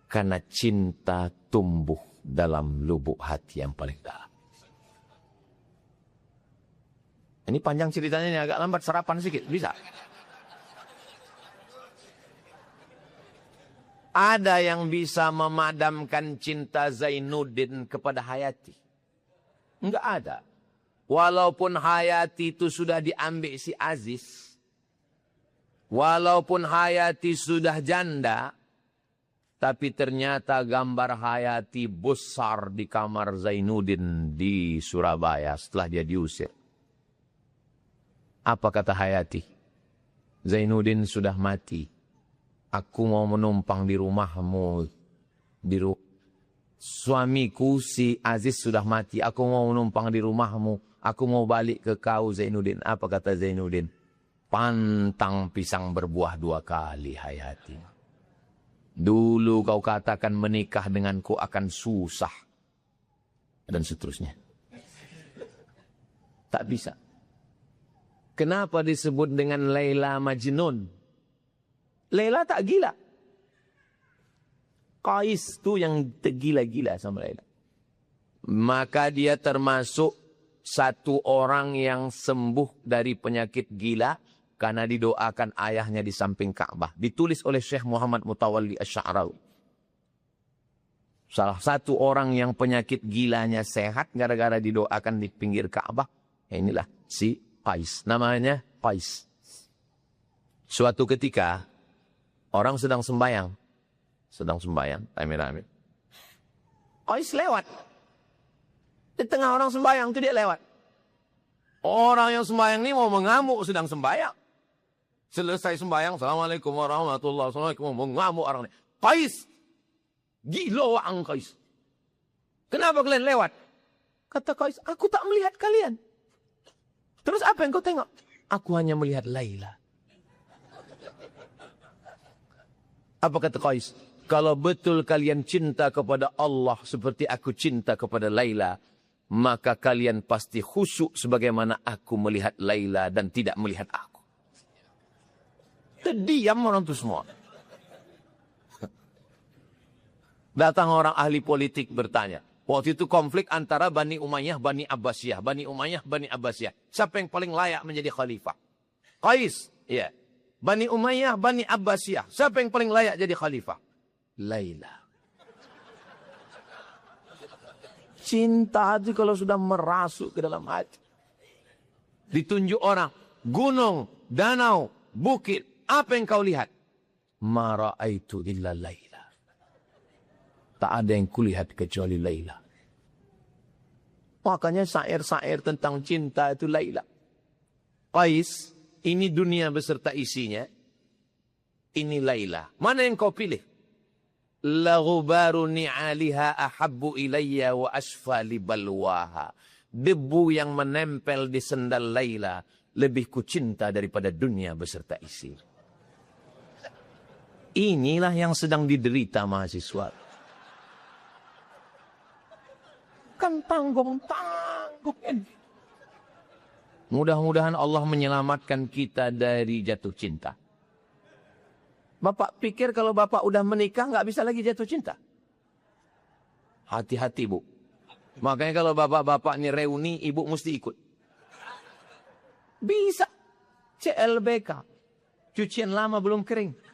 Karena cinta tumbuh dalam lubuk hati yang paling dalam. Ini panjang ceritanya, ini agak lambat, sarapan sedikit, bisa? Ada yang bisa memadamkan cinta Zainuddin kepada Hayati? Enggak ada. Walaupun Hayati itu sudah diambil si Aziz, walaupun Hayati sudah janda, tapi ternyata gambar Hayati besar di kamar Zainuddin di Surabaya setelah dia diusir. Apa kata Hayati? Zainuddin sudah mati. Aku mau menumpang di rumahmu. Suamiku si Aziz sudah mati. Aku mau menumpang di rumahmu. Aku mau balik ke kau Zainuddin. Apa kata Zainuddin? Pantang pisang berbuah 2 kali, Hayati. Dulu kau katakan menikah denganku akan susah. Dan seterusnya. Tak bisa. Kenapa disebut dengan Laila Majnun? Laila tak gila. Qais tu yang tergila-gila sama Laila. Maka dia termasuk satu orang yang sembuh dari penyakit gila karena didoakan ayahnya di samping Ka'bah. Ditulis oleh Syekh Muhammad Mutawalli Asy-Sya'rawi. Salah satu orang yang penyakit gilanya sehat gara-gara didoakan di pinggir Ka'bah. Inilah si Qais. Namanya Qais. Suatu ketika orang sedang sembahyang. Rame-rame. Qais lewat. Di tengah orang sembahyang itu dia lewat. Orang yang sembahyang ini mau mengamuk sedang sembahyang. Selesai sembahyang, Assalamualaikum warahmatullahi wabarakatuh. Mengamuk orang ini. Qais. Gila wa'ang Qais. Kenapa kalian lewat? Kata Qais, aku tak melihat kalian. Terus apa yang kau tengok? Aku hanya melihat Laila. Apa kata Qais? Kalau betul kalian cinta kepada Allah seperti aku cinta kepada Laila, maka kalian pasti khusyuk sebagaimana aku melihat Laila dan tidak melihat aku. Terdiam orang itu semua. Datang orang ahli politik bertanya. Waktu itu konflik antara Bani Umayyah, Bani Abbasiyah. Bani Umayyah, Bani Abbasiyah. Siapa yang paling layak menjadi khalifah? Qais. Ya. Bani Umayyah, Bani Abbasiyah. Siapa yang paling layak jadi khalifah? Laila. Cinta itu kalau sudah merasuk ke dalam hati. Ditunjuk orang. Gunung, danau, bukit. Apa yang kau lihat? Ma ra'aitu illa Laila. Tak ada yang kulihat kecuali Laila. Makanya syair-syair tentang cinta itu Laila. Qais, ini dunia beserta isinya. Ini Laila. Mana yang kau pilih? La ghubaru ni'aliha ahabbu ilayya wa asfa li balwaha. Debu yang menempel di sendal Laila lebih kucinta daripada dunia beserta isi. Inilah yang sedang diderita mahasiswa. Kan tanggung-tanggung ini. Mudah-mudahan Allah menyelamatkan kita dari jatuh cinta. Bapak pikir kalau bapak udah menikah nggak bisa lagi jatuh cinta? Hati-hati bu. Makanya kalau bapak-bapak ini reuni, ibu mesti ikut. Bisa. CLBK. Cucian lama belum kering.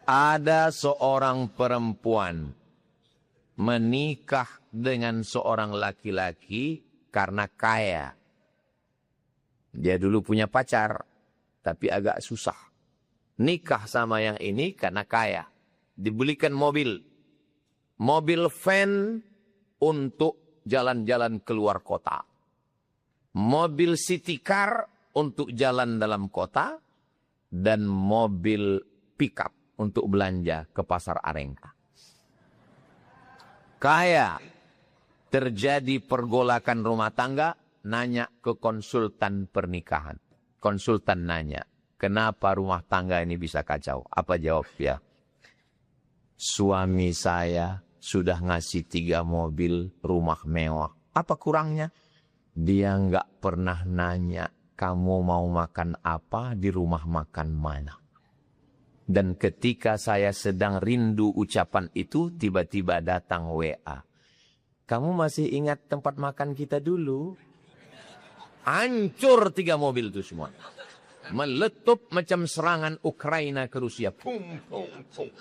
Ada seorang perempuan menikah dengan seorang laki-laki karena kaya. Dia dulu punya pacar, tapi agak susah. Nikah sama yang ini karena kaya. Dibelikan mobil. Mobil van untuk jalan-jalan keluar kota. Mobil city car untuk jalan dalam kota. Dan mobil pickup untuk belanja ke pasar Arengka. Kaya. Terjadi pergolakan rumah tangga. Nanya ke konsultan pernikahan. Konsultan nanya, kenapa rumah tangga ini bisa kacau? Apa jawab dia? Suami saya sudah ngasih 3 mobil rumah mewah. Apa kurangnya? Dia nggak pernah nanya, kamu mau makan apa di rumah makan mana? Dan ketika saya sedang rindu ucapan itu, tiba-tiba datang WA. Kamu masih ingat tempat makan kita dulu? Hancur 3 mobil itu semua. Meletup macam serangan Ukraina ke Rusia. Pum, pum, pum.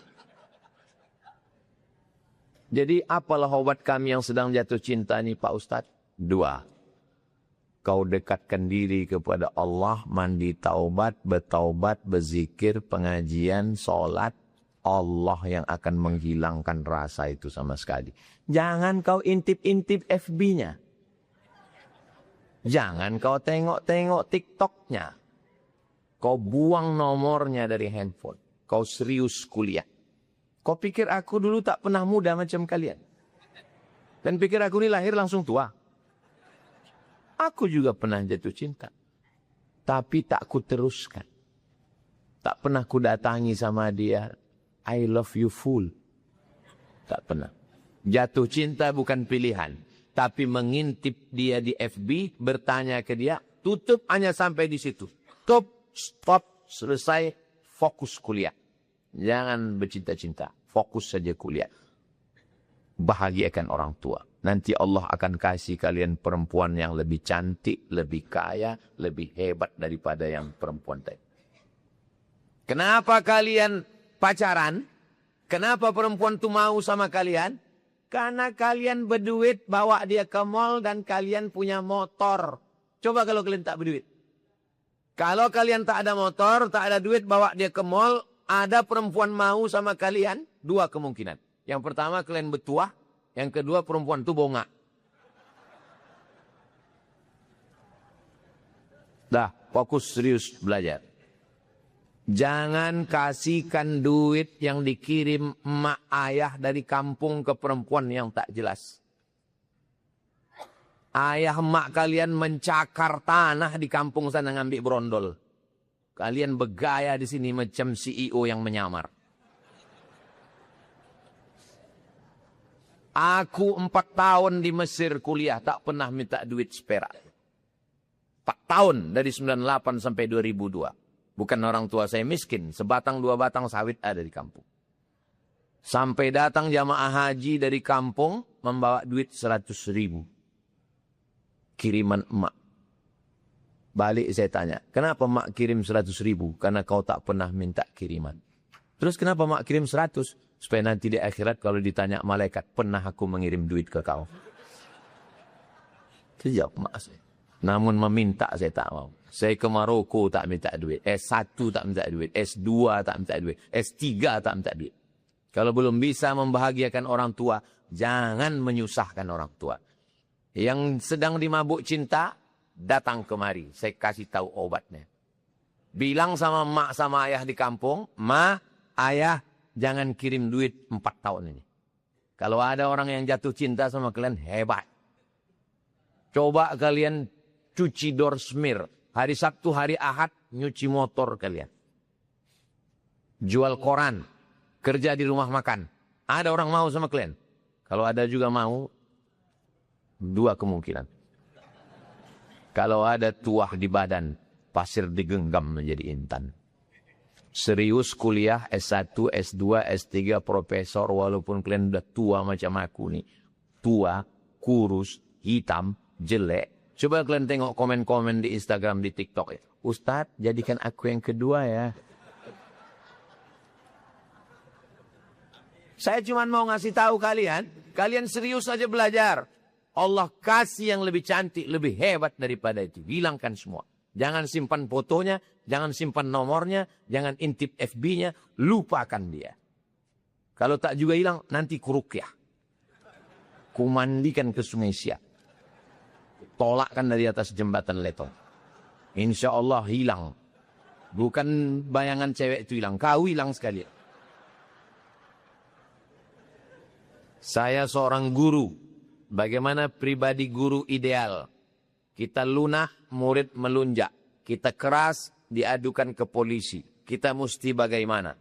Jadi apalah obat kami yang sedang jatuh cinta ini Pak Ustadz? 2. Kau dekatkan diri kepada Allah, mandi taubat, bertaubat, berzikir, pengajian, sholat. Allah yang akan menghilangkan rasa itu sama sekali. Jangan kau intip-intip FB-nya. Jangan kau tengok-tengok TikTok-nya. Kau buang nomornya dari handphone. Kau serius kuliah. Kau pikir aku dulu tak pernah muda macam kalian? Dan pikir aku ini lahir langsung tua? Aku juga pernah jatuh cinta. Tapi tak ku teruskan. Tak pernah ku datangi sama dia. I love you full. Tak pernah. Jatuh cinta bukan pilihan. Tapi mengintip dia di FB, bertanya ke dia, tutup hanya sampai di situ. Stop, selesai, fokus kuliah. Jangan bercinta-cinta, fokus saja kuliah. Bahagiakan orang tua. Nanti Allah akan kasih kalian perempuan yang lebih cantik, lebih kaya, lebih hebat daripada yang perempuan tadi. Kenapa kalian pacaran? Kenapa perempuan itu mau sama kalian? Karena kalian berduit, bawa dia ke mall dan kalian punya motor. Coba kalau kalian tak berduit. Kalau kalian tak ada motor, tak ada duit, bawa dia ke mall, ada perempuan mau sama kalian, 2 kemungkinan. Yang pertama kalian bertuah, yang kedua perempuan itu bonga. Dah, fokus serius belajar. Jangan kasihkan duit yang dikirim emak ayah dari kampung ke perempuan yang tak jelas. Ayah emak kalian mencakar tanah di kampung sana ngambil brondol. Kalian bergaya di sini macam CEO yang menyamar. Aku 4 tahun di Mesir kuliah tak pernah minta duit seperak. 4 tahun dari 98 sampai 2002. Bukan orang tua saya miskin, sebatang 2 batang sawit ada di kampung. Sampai datang jamaah haji dari kampung membawa duit 100.000. Kiriman emak. Balik saya tanya, kenapa emak kirim 100.000? Karena kau tak pernah minta kiriman. Terus kenapa emak kirim 100? Supaya nanti di akhirat kalau ditanya malaikat, pernah aku mengirim duit ke kau? Sejawab emak saya. Namun meminta saya tak mau. Saya ke Maroko tak minta duit. S1 tak minta duit. S2 tak minta duit. S3 tak minta duit. Kalau belum bisa membahagiakan orang tua, jangan menyusahkan orang tua. Yang sedang dimabuk cinta, datang kemari. Saya kasih tahu obatnya. Bilang sama mak sama ayah di kampung, ma, ayah, jangan kirim duit 4 tahun ini. Kalau ada orang yang jatuh cinta sama kalian, hebat. Coba kalian cuci door smear. Hari Sabtu, hari Ahad, nyuci motor kalian. Jual koran. Kerja di rumah makan. Ada orang mau sama kalian? Kalau ada juga mau, 2 kemungkinan. Kalau ada tuah di badan, pasir digenggam menjadi intan. Serius kuliah S1, S2, S3, profesor, walaupun kalian udah tua macam aku nih. Tua, kurus, hitam, jelek. Coba kalian tengok komen-komen di Instagram, di TikTok ya. Ustadz, jadikan aku yang kedua ya. Saya cuma mau ngasih tahu kalian, kalian serius aja belajar. Allah kasih yang lebih cantik, lebih hebat daripada itu. Hilangkan semua. Jangan simpan fotonya, jangan simpan nomornya, jangan intip FB-nya, lupakan dia. Kalau tak juga hilang, nanti kurukyah. Kumandikan ke Sungai Siak. Tolakkan dari atas jembatan Leton. Insya Allah hilang. Bukan bayangan cewek itu hilang. Kau hilang sekali. Saya seorang guru. Bagaimana pribadi guru ideal? Kita lunah, murid melunjak. Kita keras, diadukan ke polisi. Kita mesti bagaimana?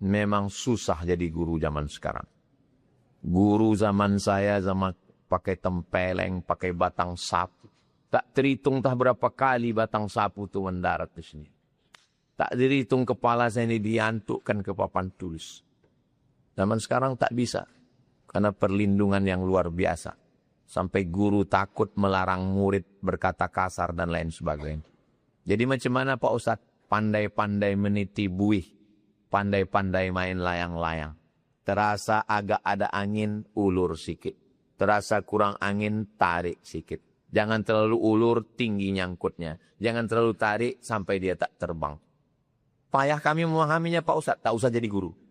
Memang susah jadi guru zaman sekarang. Guru zaman saya sama pakai tempeleng, pakai batang sapu. Tak terhitung tak berapa kali batang sapu itu mendarat di sini. Tak terhitung kepala saya ini diantukkan ke papan tulis. Zaman sekarang tak bisa. Karena perlindungan yang luar biasa. Sampai guru takut melarang murid berkata kasar dan lain sebagainya. Jadi macam mana Pak Ustadz? Pandai-pandai meniti buih. Pandai-pandai main layang-layang. Terasa agak ada angin, ulur sikit. Terasa kurang angin, tarik sikit. Jangan terlalu ulur, tinggi nyangkutnya. Jangan terlalu tarik sampai dia tak terbang. Payah kami memahaminya Pak Ustadz. Tak usah jadi guru.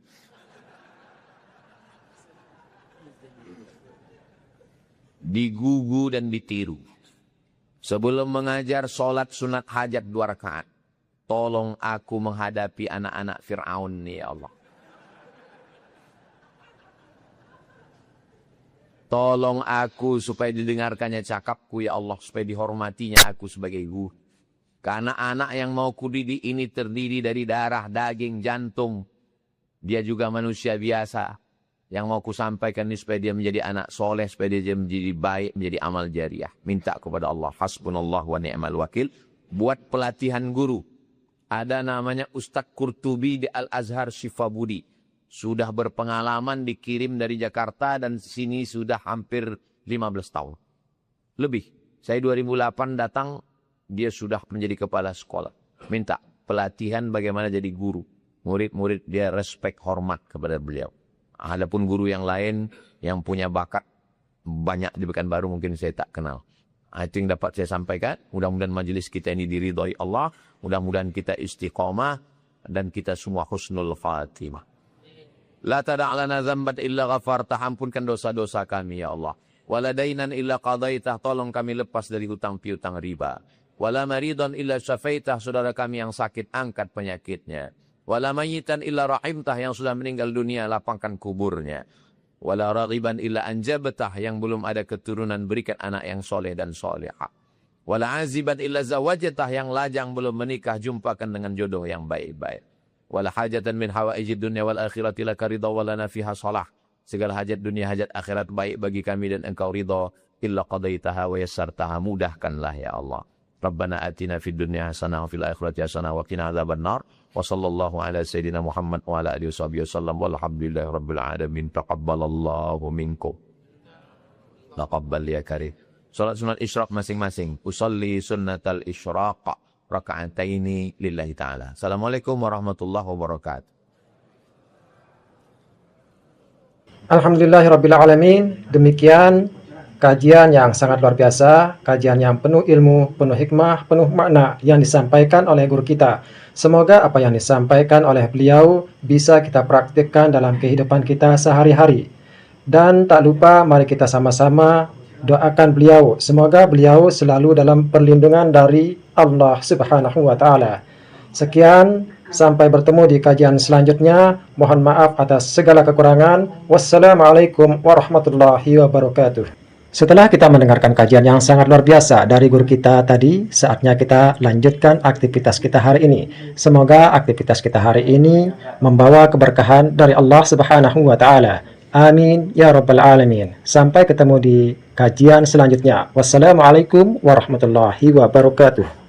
Digugu dan ditiru. Sebelum mengajar sholat sunat hajat 2 rakaat. Tolong aku menghadapi anak-anak Fir'aun nih ya Allah. Tolong aku supaya didengarkannya cakapku ya Allah. Supaya dihormatinya aku sebagai guru. Karena anak yang mau kudidik ini terdiri dari darah, daging, jantung. Dia juga manusia biasa. Yang mau kusampaikan ini supaya dia menjadi anak soleh, supaya dia menjadi baik, menjadi amal jariah. Minta kepada Allah, hasbunallah wa ni'mal wakil. Buat pelatihan guru. Ada namanya Ustadz Qurtubi di Al-Azhar Shifabudi. Sudah berpengalaman dikirim dari Jakarta dan sini sudah hampir 15 tahun. Lebih. Saya 2008 datang, dia sudah menjadi kepala sekolah. Minta pelatihan bagaimana jadi guru. Murid-murid dia respect, hormat kepada beliau. Adapun guru yang lain yang punya bakat banyak di Pekanbaru mungkin saya tak kenal. Itu yang dapat saya sampaikan. Mudah-mudahan majelis kita ini diridhai Allah. Mudah-mudahan kita istiqamah dan kita semua husnul khatimah. La tada'lana dzamban illa ghafartah. Ampunkan dosa-dosa kami ya Allah. Wala dainan illa qadaitah. Tolong kami lepas dari hutang piutang riba. Wala maridan illa syafaitah. Saudara kami yang sakit angkat penyakitnya. Wala mayyitan illa rahimtah, yang sudah meninggal dunia lapangkan kuburnya. Wala raghiban illa anjabtah, yang belum ada keturunan berikan anak yang soleh dan solehah. Wala aziban illa zawajatah, yang lajang belum menikah jumpakan dengan jodoh yang baik-baik. Wala hajatan min hawaijid dunya wal akhirati laka ridha wa lana fiha salah. Segala hajat dunia hajat akhirat baik bagi kami dan engkau ridha. Illa qadaitaha wa yassartaha, mudahkanlah ya Allah. Rabbana atina fid dunya hasanah wa fil akhirati hasanah wa qina adzabannar. Wa sallallahu ala sayyidina Muhammad wa ala alihi wasallam walhamdulillahi rabbil alamin. Taqabbalallahu minkum. Taqabbal ya karim. Salat sunat isyraq masing-masing. Usalli sunnatal isyraq raka'ataini lillahi ta'ala. Assalamualaikum warahmatullahi wabarakatuh. Alhamdulillahirabbil alamin. Demikian kajian yang sangat luar biasa, kajian yang penuh ilmu, penuh hikmah, penuh makna yang disampaikan oleh guru kita. Semoga apa yang disampaikan oleh beliau bisa kita praktikkan dalam kehidupan kita sehari-hari. Dan tak lupa mari kita sama-sama doakan beliau. Semoga beliau selalu dalam perlindungan dari Allah Subhanahu wa Ta'ala. Sekian, sampai bertemu di kajian selanjutnya. Mohon maaf atas segala kekurangan. Wassalamualaikum warahmatullahi wabarakatuh. Setelah kita mendengarkan kajian yang sangat luar biasa dari guru kita tadi, saatnya kita lanjutkan aktivitas kita hari ini. Semoga aktivitas kita hari ini membawa keberkahan dari Allah Subhanahu wa Ta'ala. Amin ya rabbal alamin. Sampai ketemu di kajian selanjutnya. Wassalamualaikum warahmatullahi wabarakatuh.